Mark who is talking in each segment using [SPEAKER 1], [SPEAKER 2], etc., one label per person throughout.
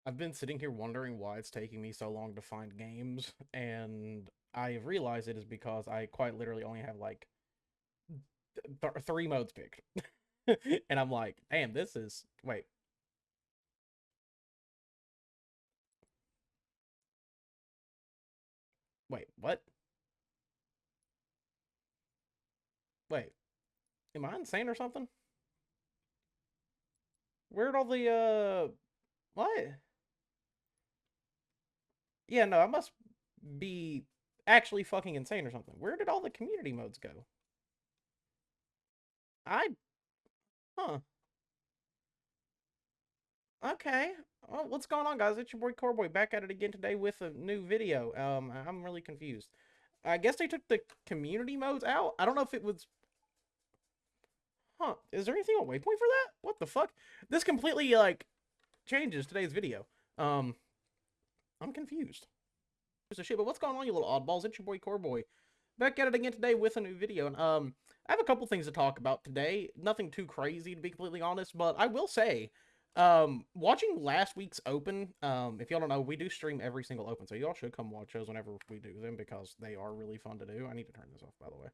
[SPEAKER 1] I've been sitting here wondering why it's taking me so long to find games, and I realize it is because I quite literally only have like three modes picked. And I'm like, damn, this is. Wait, what? Wait, am I insane or something? Where'd all the, what? Yeah, no, I must be actually fucking insane or something. Where did all the community modes go? I, huh. Okay. Well, what's going on, guys? It's your boy Corboy back at it again today with a new video. I'm really confused. I guess they took the community modes out. I don't know if it was. Huh? Is there anything on Waypoint for that? What the fuck? This completely like changes today's video. Um, I'm confused. So shit. But what's going on, you little oddballs? It's your boy Corboy back at it again today with a new video. And I have a couple things to talk about today. Nothing too crazy to be completely honest, but I will say, watching last week's open, if y'all don't know, we do stream every single open, so y'all should come watch those whenever we do them because they are really fun to do. I need to turn this off, by the way.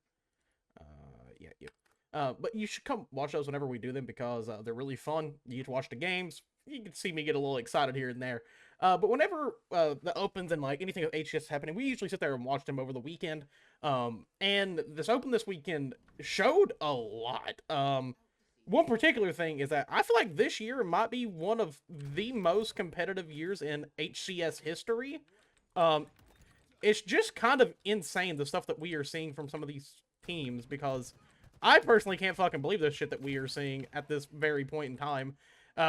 [SPEAKER 1] Yeah, yeah. But you should come watch those whenever we do them because they're really fun. You get to watch the games. You can see me get a little excited here and there. But whenever the opens and like anything of HCS happening, we usually sit there and watch them over the weekend. And this open this weekend showed a lot. One particular thing is that I feel like this year might be one of the most competitive years in HCS history. Um, it's just kind of insane the stuff that we are seeing from some of these teams because I personally can't fucking believe this shit that we are seeing at this very point in time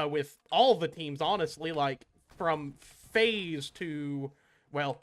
[SPEAKER 1] with all the teams, honestly, like from FaZe to, well,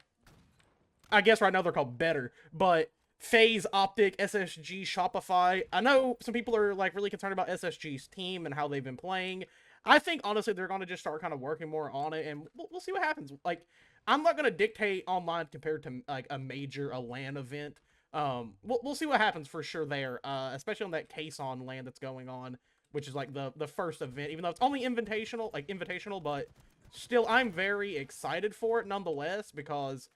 [SPEAKER 1] I guess right now they're called Better, but FaZe, Optic, SSG, Shopify. I know some people are like really concerned about SSG's team and how they've been playing. I think honestly they're going to just start kind of working more on it, and we'll see what happens. Like, I'm not going to dictate online compared to like a LAN event. We'll see what happens for sure there, especially on that case on LAN that's going on, which is like the first event, even though it's only invitational, but still I'm very excited for it nonetheless because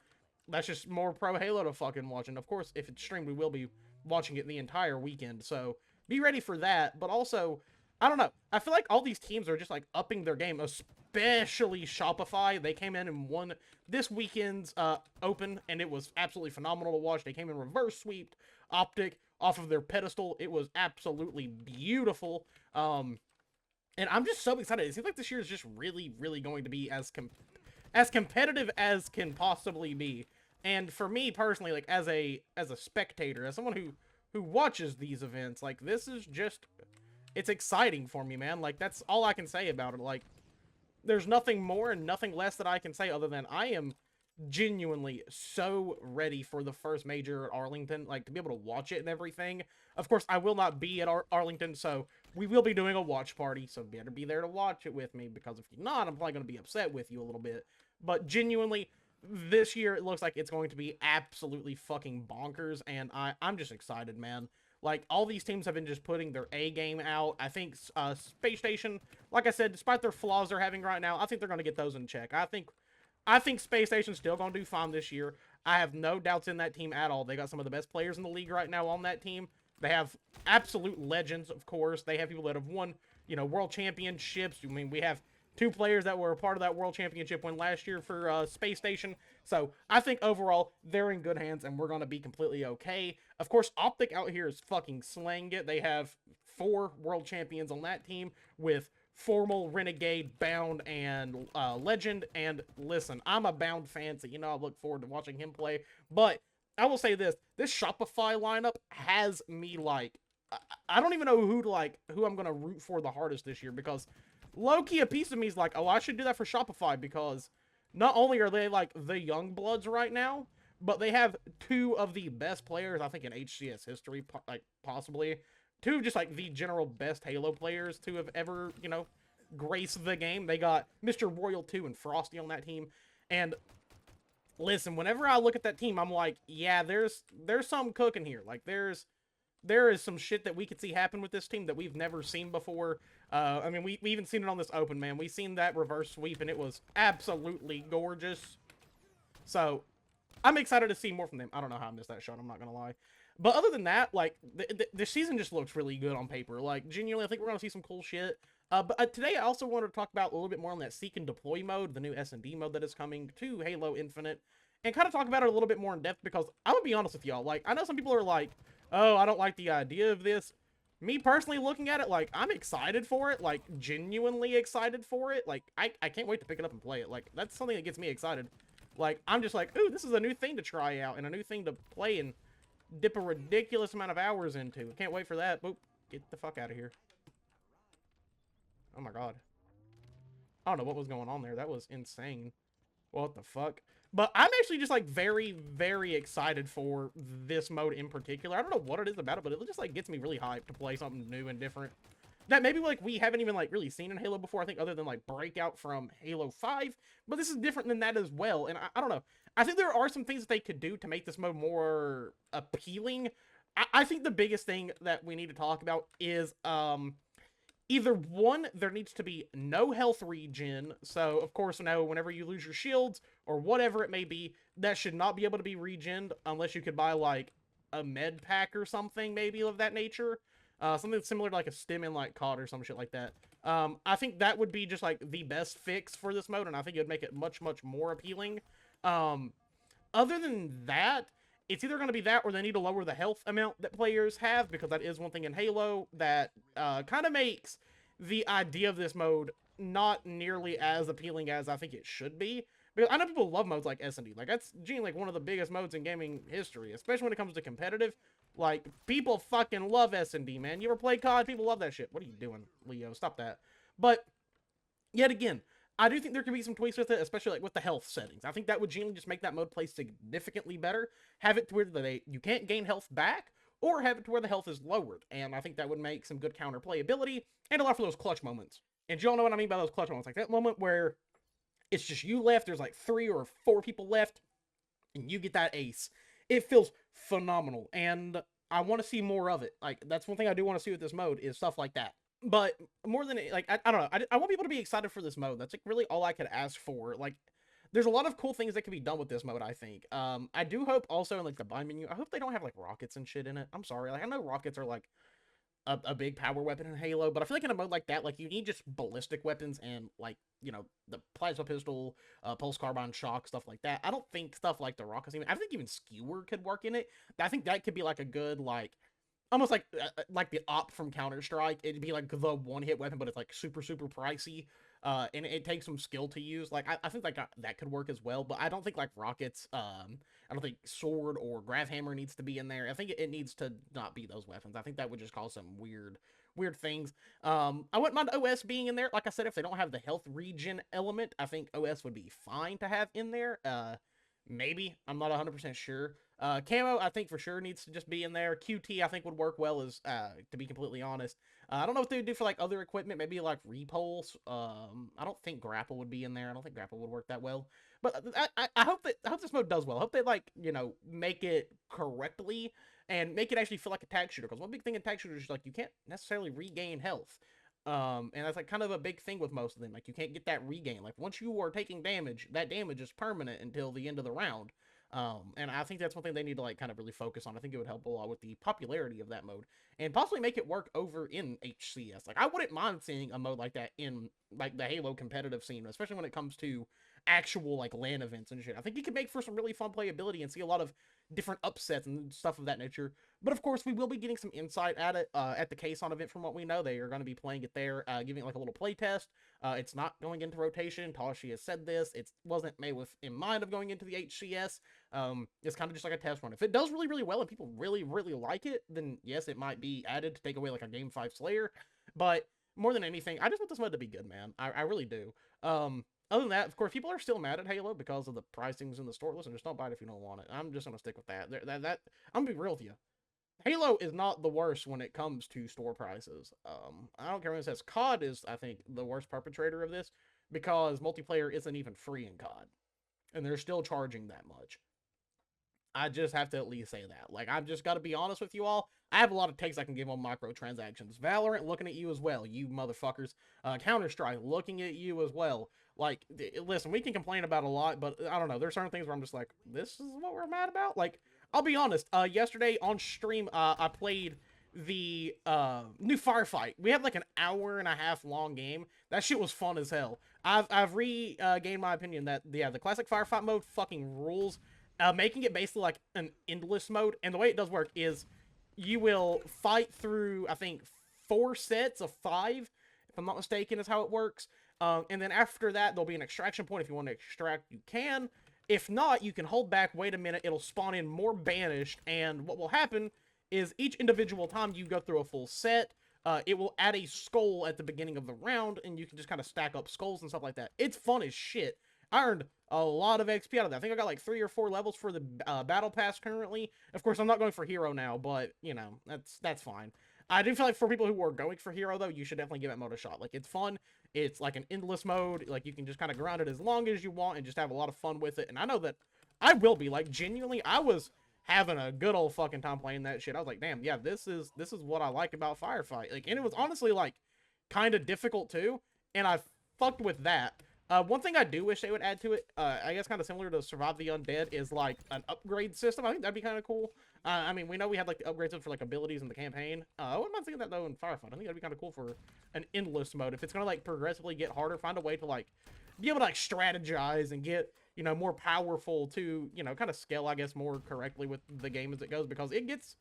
[SPEAKER 1] that's just more pro Halo to fucking watch. And of course, if it's streamed, we will be watching it the entire weekend. So be ready for that. But also, I don't know. I feel like all these teams are just like upping their game, especially Shopify. They came in and won this weekend's open, and it was absolutely phenomenal to watch. They came in reverse sweeped Optic off of their pedestal. It was absolutely beautiful. And I'm just so excited. It seems like this year is just really, really going to be as competitive as can possibly be. And for me personally, like as a spectator, as someone who watches these events, like this is just it's exciting for me, man. Like that's all I can say about it. Like there's nothing more and nothing less that I can say other than I am genuinely so ready for the first major at Arlington, like to be able to watch it and everything. Of course, I will not be at Arlington, so we will be doing a watch party, so better be there to watch it with me because if you're not, I'm probably going to be upset with you a little bit. But genuinely, this year it looks like it's going to be absolutely fucking bonkers, and I'm just excited, man. Like all these teams have been just putting their A game out. I think Space Station, like I said, despite their flaws they're having right now, I think they're going to get those in check. I think Space Station's still going to do fine this year. I have no doubts in that team at all. They got some of the best players in the league right now on that team. They have absolute legends, of course. They have people that have won, world championships. I mean, we have two players that were a part of that world championship win last year for Space Station. So I think overall they're in good hands and we're going to be completely okay. Of course, Optic out here is fucking slaying it. They have 4 world champions on that team with Formal, Renegade, Bound, and Legend. And listen, I'm a Bound fan, so I look forward to watching him play. But I will say this Shopify lineup has me like, I don't even know who I'm gonna root for the hardest this year because low-key a piece of me is like, oh, I should do that for Shopify because not only are they like the young bloods right now, but they have 2 of the best players I think in HCS history, like possibly 2 just like the general best Halo players to have ever graced the game. They got Mr. Royal 2 and Frosty on that team, and listen, whenever I look at that team, I'm like, yeah, there's some cooking here. Like there's there is some shit that we could see happen with this team that we've never seen before. I mean, we even seen it on this open, man. We seen that reverse sweep, and it was absolutely gorgeous. So, I'm excited to see more from them. I don't know how I missed that shot, I'm not gonna lie. But other than that, like, the season just looks really good on paper. Like, genuinely, I think we're gonna see some cool shit. But today I also wanted to talk about a little bit more on that Seek and Deploy mode, the new S&D mode that is coming to Halo Infinite, and kind of talk about it a little bit more in depth, because I'm gonna be honest with y'all, like, I know some people are like, oh, I don't like the idea of this. Me personally looking at it, like, I'm excited for it, like, genuinely excited for it. Like, I can't wait to pick it up and play it. Like, that's something that gets me excited. Like, I'm just like, ooh, this is a new thing to try out and a new thing to play and dip a ridiculous amount of hours into. Can't wait for that. Boop. Get the fuck out of here. Oh my god. I don't know what was going on there. That was insane. What the fuck? But I'm actually just, like, very, very excited for this mode in particular. I don't know what it is about it, but it just, like, gets me really hyped to play something new and different. That maybe, like, we haven't even, like, really seen in Halo before, I think, other than, like, Breakout from Halo 5. But this is different than that as well, and I don't know. I think there are some things that they could do to make this mode more appealing. I think the biggest thing that we need to talk about is, either one, there needs to be no health regen. So, of course, no, whenever you lose your shields or whatever it may be, that should not be able to be regened unless you could buy, like, a med pack or something, maybe, of that nature. Something similar to, like, a stim in, like, COD or some shit like that. I think that would be just, like, the best fix for this mode, and I think it would make it much, much more appealing. Other than that, it's either going to be that or they need to lower the health amount that players have, because that is one thing in Halo that kind of makes the idea of this mode not nearly as appealing as I think it should be. Because I know people love modes like S&D. Like, that's genuinely, like, one of the biggest modes in gaming history, especially when it comes to competitive. Like, people fucking love S&D, man. You ever play COD? People love that shit. What are you doing, Leo? Stop that. But, yet again, I do think there could be some tweaks with it, especially, like, with the health settings. I think that would genuinely just make that mode play significantly better. Have it to where you can't gain health back, or have it to where the health is lowered. And I think that would make some good counter playability and allow for those clutch moments. And y'all know what I mean by those clutch moments. Like that moment where it's just you left, there's like 3 or 4 people left, and you get that ace. It feels phenomenal, and I want to see more of it. Like, that's one thing I do want to see with this mode, is stuff like that. But more than, like, I don't know. I want people to be excited for this mode. That's, like, really all I could ask for. Like, there's a lot of cool things that can be done with this mode, I think. I do hope also in, like, the buy menu, I hope they don't have, like, rockets and shit in it. I'm sorry. Like, I know rockets are, like, a big power weapon in Halo, but I feel like in a mode like that, like, you need just ballistic weapons and, like, you know, the plasma pistol, pulse carbine shock, stuff like that. I don't think stuff like the rockets, I think even skewer could work in it. I think that could be, like, a good, like, almost like the op from Counter-Strike. It'd be like the one-hit weapon, but it's like super, super pricey. And it takes some skill to use. Like, I think like that could work as well, but I don't think like rockets, I don't think sword or grav hammer needs to be in there. I think it needs to not be those weapons. I think that would just cause some weird things. I wouldn't mind OS being in there. Like I said, if they don't have the health regen element, I think OS would be fine to have in there. Maybe. I'm not 100% sure. Camo, I think for sure needs to just be in there. QT, I think would work well, as to be completely honest. I don't know what they would do for like other equipment, maybe like repulse. I don't think grapple would be in there. I don't think grapple would work that well. But I hope this mode does well. I hope they, like, you know, make it correctly and make it actually feel like a tag shooter. Because one big thing in tag shooters is like you can't necessarily regain health. And that's like kind of a big thing with most of them. Like, you can't get that regain. Like, once you are taking damage, that damage is permanent until the end of the round. And I think that's one thing they need to, like, kind of really focus on. I think it would help a lot with the popularity of that mode and possibly make it work over in HCS. Like, I wouldn't mind seeing a mode like that in, like, the Halo competitive scene, especially when it comes to actual, like, LAN events and shit. I think you could make for some really fun playability and see a lot of different upsets and stuff of that nature. But of course, we will be getting some insight at it at the Kson event. From what we know, they are going to be playing it there, giving it like a little play test. It's not going into rotation. Toshi has said this. It wasn't made with in mind of going into the HCS. It's kind of just like a test run. If it does really, really well and people really, really like it, then yes, it might be added to take away like a Game 5 Slayer. But more than anything, I just want this mode to be good, man. I really do. Other than that, of course, people are still mad at Halo because of the pricings in the store. Listen, just don't buy it if you don't want it. I'm just going to stick with that. I'm going to be real with you. Halo is not the worst when it comes to store prices. I don't care when it says COD is, I think, the worst perpetrator of this, because multiplayer isn't even free in COD. And they're still charging that much. I just have to at least say that. Like, I've just got to be honest with you all. I have a lot of takes I can give on microtransactions. Valorant looking at you as well, you motherfuckers. Counter-Strike looking at you as well. Like, listen, we can complain about a lot, but I don't know. There's certain things where I'm just like, this is what we're mad about? Like, I'll be honest. Yesterday on stream, I played the new Firefight. We had like an hour and a half long game. That shit was fun as hell. I've regained my opinion that, yeah, the classic Firefight mode fucking rules. Making it basically like an endless mode, and the way it does work is you will fight through, I think, 4 sets of 5, if I'm not mistaken, is how it works. And then after that, there'll be an extraction point. If you want to extract, you can. If not, you can hold back, wait a minute, it'll spawn in more banished, and what will happen is each individual time you go through a full set, it will add a skull at the beginning of the round, and you can just kind of stack up skulls and stuff like that. It's fun as shit. I earned a lot of XP out of that. I think I got like 3 or 4 levels for the battle pass currently. Of course, I'm not going for hero now, but, you know, that's fine. I do feel like for people who are going for hero, though, you should definitely give that mode a shot. Like, it's fun. It's like an endless mode. Like, you can just kind of grind it as long as you want and just have a lot of fun with it. And I know that I will be. Like, genuinely, I was having a good old fucking time playing that shit. I was like, damn, yeah, this is what I like about Firefight. Like, and it was honestly, like, kind of difficult, too. And I fucked with that. One thing I do wish they would add to it, I guess kind of similar to Survive the Undead, is like an upgrade system. I think that'd be kind of cool. I mean, we know we had like the upgrade system for like abilities in the campaign. I wouldn't mind seeing that though in Firefight. I think that'd be kind of cool for an endless mode. If it's gonna like progressively get harder, find a way to like be able to like strategize and get, you know, more powerful to, you know, kind of scale, I guess, more correctly with the game as it goes, because it gets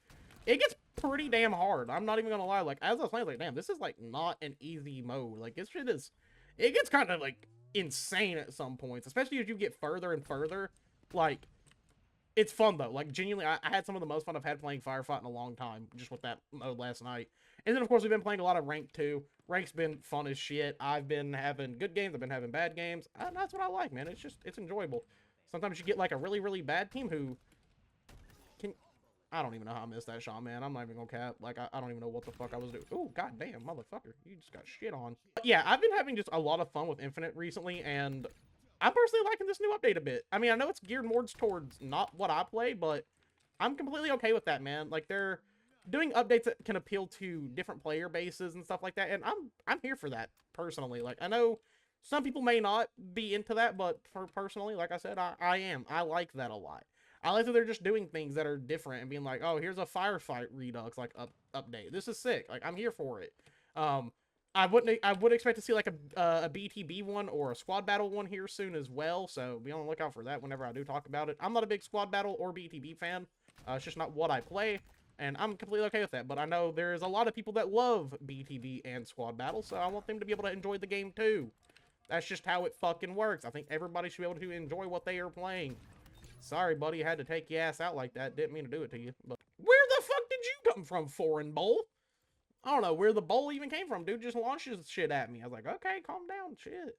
[SPEAKER 1] pretty damn hard. I'm not even gonna lie. Like, as I was playing, like, damn, this is like not an easy mode. Like, this shit is, it gets kind of like insane at some points, especially as you get further and further. Like, it's fun though. Like, genuinely, I had some of the most fun I've had playing Firefight in a long time, just with that mode last night. And then, of course, we've been playing a lot of Rank too. Rank's been fun as shit. I've been having good games. I've been having bad games. That's what I like, man. It's enjoyable. Sometimes you get like a really, really bad team who can... I don't even know how I missed that shot, man. I'm not even gonna cap. Like, I don't even know what the fuck I was doing. Ooh, goddamn, motherfucker. You just got shit on. But yeah, I've been having just a lot of fun with Infinite recently, and I'm personally liking this new update a bit. I mean, I know it's geared more towards not what I play, but I'm completely okay with that, man. Like, they're doing updates that can appeal to different player bases and stuff like that, and I'm here for that, personally. Like, I know some people may not be into that, but for personally, like I said, I am. I like that a lot. I like that they're just doing things that are different and being like, oh, here's a Firefight Redux, like, update. This is sick. Like, I'm here for it. I would expect to see, like, a BTB one or a squad battle one here soon as well, so be on the lookout for that whenever I do talk about it. I'm not a big squad battle or BTB fan. It's just not what I play, and I'm completely okay with that, but I know there's a lot of people that love BTB and squad battle, so I want them to be able to enjoy the game, too. That's just how it fucking works. I think everybody should be able to enjoy what they are playing. Sorry, buddy, I had to take your ass out like that. Didn't mean to do it to you. But where the fuck did you come from, foreign bowl? I don't know where the bowl even came from. Dude just launches shit at me. I was like, okay, calm down, shit.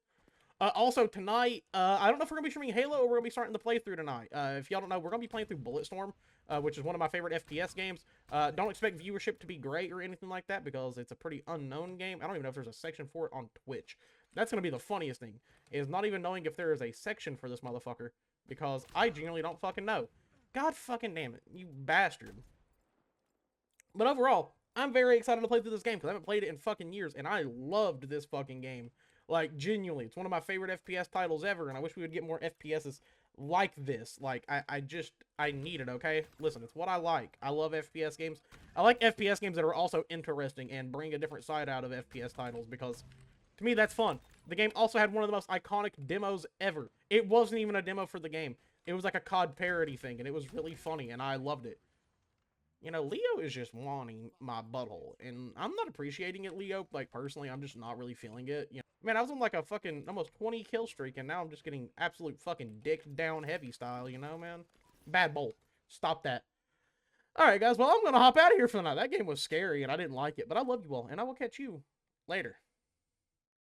[SPEAKER 1] Also, tonight, I don't know if we're going to be streaming Halo or we're going to be starting the playthrough tonight. If y'all don't know, we're going to be playing through Bulletstorm, which is one of my favorite FPS games. Don't expect viewership to be great or anything like that because it's a pretty unknown game. I don't even know if there's a section for it on Twitch. That's going to be the funniest thing, is not even knowing if there is a section for this motherfucker, because I genuinely don't fucking know. God fucking damn it, you bastard. But overall, I'm very excited to play through this game, because I haven't played it in fucking years, and I loved this fucking game. Like, genuinely, it's one of my favorite FPS titles ever, and I wish we would get more FPSs like this. Like, I need it, okay? Listen, it's what I like. I love FPS games. I like FPS games that are also interesting and bring a different side out of FPS titles, because to me, that's fun. The game also had one of the most iconic demos ever. It wasn't even a demo for the game. It was like a COD parody thing, and it was really funny, and I loved it. You know, Leo is just wanting my butthole, and I'm not appreciating it, Leo. Like, personally, I'm just not really feeling it. You know, man, I was on like a fucking almost 20 kill streak, and now I'm just getting absolute fucking dick down heavy style, you know, man? Bad bolt. Stop that. Alright, guys, well, I'm gonna hop out of here for the night. That game was scary, and I didn't like it, but I love you all, and I will catch you later.